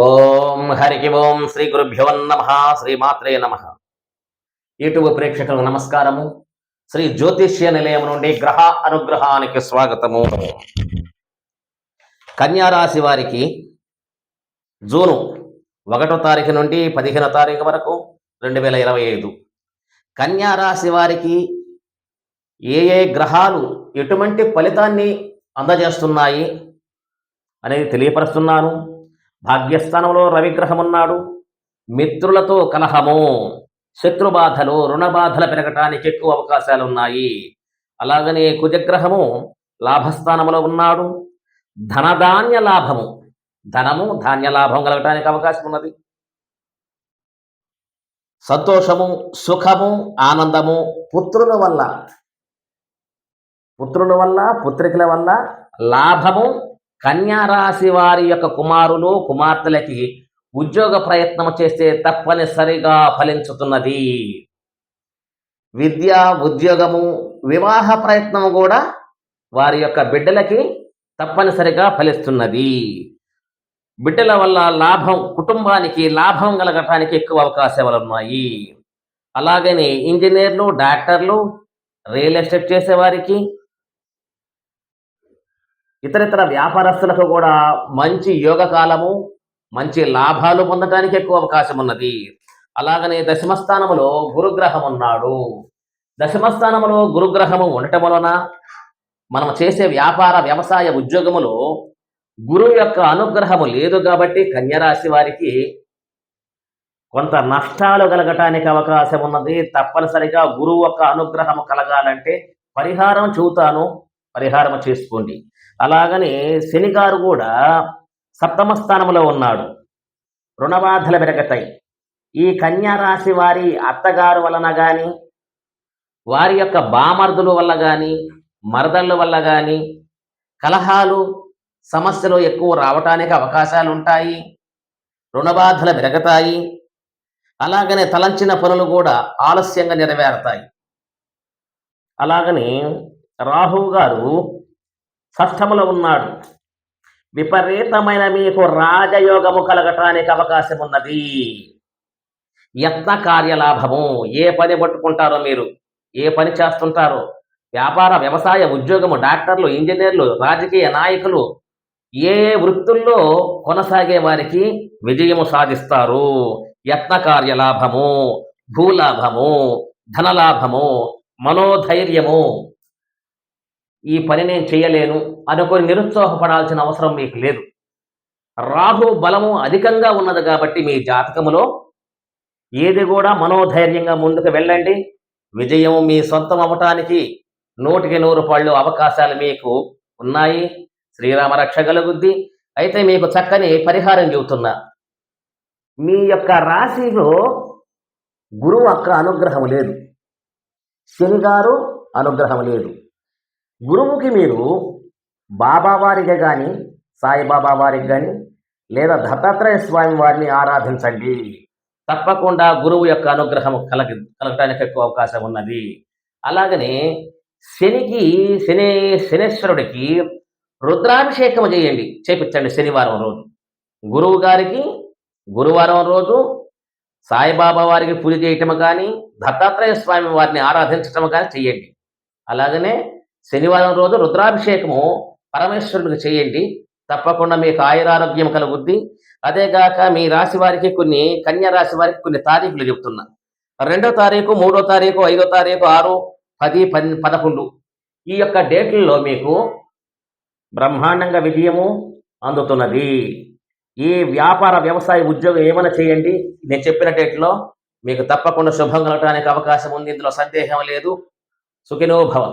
ఓం హరికి ఓం శ్రీ గురుభ్యో నమ శ్రీమాత్రే నమ. యూట్యూబ్ ప్రేక్షకులకు నమస్కారము. శ్రీ జ్యోతిష్య నిలయం నుండి గ్రహ అనుగ్రహానికి స్వాగతము. కన్యారాశి వారికి జూను 1వ తారీఖు నుండి 15వ తారీఖు వరకు 2025 కన్యారాశి వారికి ఏ గ్రహాలు ఎటువంటి ఫలితాన్ని అందజేస్తున్నాయి అనేది తెలియపరుస్తున్నాను. భాగ్యస్థానంలో రవిగ్రహం ఉన్నాడు. మిత్రులతో కలహము, శత్రుబాధలు, రుణబాధలు పెరగటానికి ఎక్కువ అవకాశాలు ఉన్నాయి. అలాగనే కుజగ్రహము లాభస్థానంలో ఉన్నాడు. ధనధాన్య లాభము, ధనము ధాన్య లాభం కలగటానికి అవకాశం ఉన్నది. సంతోషము, సుఖము, ఆనందము పుత్రుల వల్ల పుత్రికల వల్ల లాభము. కన్యారాశి వారి యొక్క కుమారులు కుమార్తెలకి ఉద్యోగ ప్రయత్నం చేస్తే తప్పనిసరిగా ఫలించుతున్నది. విద్య, ఉద్యోగము, వివాహ ప్రయత్నము కూడా వారి యొక్క బిడ్డలకి తప్పనిసరిగా ఫలిస్తున్నది. బిడ్డల వల్ల లాభం, కుటుంబానికి లాభం కలగటానికి ఎక్కువ అవకాశాలు ఉన్నాయి. అలాగనే ఇంజనీర్లు, డాక్టర్లు, రియల్ ఎస్టేట్ చేసేవారికి, ఇతరితర వ్యాపారస్తులకు కూడా మంచి యోగ కాలము, మంచి లాభాలు పొందడానికి ఎక్కువ అవకాశం ఉన్నది. అలాగనే దశమస్థానములో గురుగ్రహం ఉన్నాడు. దశమస్థానములో గురుగ్రహము ఉండటం వలన మనం చేసే వ్యాపార, వ్యవసాయ, ఉద్యోగములో గురువు యొక్క అనుగ్రహము లేదు కాబట్టి కన్యరాశి వారికి కొంత నష్టాలు కలగటానికి అవకాశం ఉన్నది. తప్పనిసరిగా గురువు యొక్క అనుగ్రహము కలగాలంటే పరిహారం చూతాను, పరిహారం చేసుకోండి. అలాగనే శనిగారు కూడా 7వ స్థానంలో ఉన్నాడు. రుణబాధలు పెరగతాయి. ఈ కన్యారాశి వారి అత్తగారు వలన కానీ, వారి యొక్క బామర్దుల వల్ల కానీ, మరదళ్ళ వల్ల కానీ కలహాలు, సమస్యలు ఎక్కువ రావటానికి అవకాశాలు ఉంటాయి. రుణబాధలు పెరగతాయి. అలాగనే తలంచిన పనులు కూడా ఆలస్యంగా నెరవేరుతాయి. అలాగనే రాహువు గారు 6స్థంలో ఉన్నాడు. విపరీతమైన మీకు రాజయోగము కలగటానికి అవకాశం ఉన్నది. యత్న కార్యలాభము. ఏ పని పట్టుకుంటారో మీరు, ఏ పని చేస్తుంటారో, వ్యాపార, వ్యవసాయ, ఉద్యోగము, డాక్టర్లు, ఇంజనీర్లు, రాజకీయ నాయకులు, ఏ వృత్తుల్లో కొనసాగే వారికి విజయము సాధిస్తారు. యత్న కార్యలాభము, భూలాభము, ధనలాభము, మనోధైర్యము. ఈ పని నేను చేయలేను అనుకొని నిరుత్సాహపడాల్సిన అవసరం మీకు లేదు. రాహు బలము అధికంగా ఉన్నది కాబట్టి మీ జాతకములో ఏది కూడా మనోధైర్యంగా ముందుకు వెళ్ళండి. విజయం మీ సొంతం అవ్వటానికి 100% అవకాశాలు మీకు ఉన్నాయి. శ్రీరామ రక్ష కలుగుద్ది. అయితే మీకు చక్కని పరిహారం చెబుతున్నా. మీ యొక్క రాశిలో గురువు యొక్క అనుగ్రహం లేదు, శనిగారు అనుగ్రహం లేదు. గురువుకి మీరు బాబా వారికి కానీ, సాయిబాబా వారికి కానీ, లేదా స్వామి వారిని ఆరాధించండి. తప్పకుండా గురువు యొక్క అనుగ్రహం కలగటానికి ఎక్కువ అవకాశం ఉన్నది. అలాగనే శనేశ్వరుడికి రుద్రాభిషేకం చేపించండి శనివారం రోజు. గురువు గారికి గురువారం రోజు సాయిబాబా వారికి పూజ చేయటం కానీ, స్వామి వారిని ఆరాధించటం కానీ చెయ్యండి. అలాగనే శనివారం రోజు రుద్రాభిషేకము పరమేశ్వరుడికి చేయండి. తప్పకుండా మీకు ఆయురారోగ్యం కలుగుద్ది. అదేగాక మీ రాశి వారికి కన్యా రాశి వారికి కొన్ని తారీఖులు చెప్తున్నా. 2వ తారీఖు, 3వ తారీఖు, 5వ తారీఖు, 6, 10, 11 ఈ యొక్క డేట్లలో మీకు బ్రహ్మాండంగా విజయము అందుతున్నది. ఈ వ్యాపార, వ్యవసాయ, ఉద్యోగం ఏమైనా చేయండి. నేను చెప్పిన డేట్లో మీకు తప్పకుండా శుభం కలగడానికి అవకాశం ఉంది. ఇందులో సందేహం లేదు. సుఖినో భవ.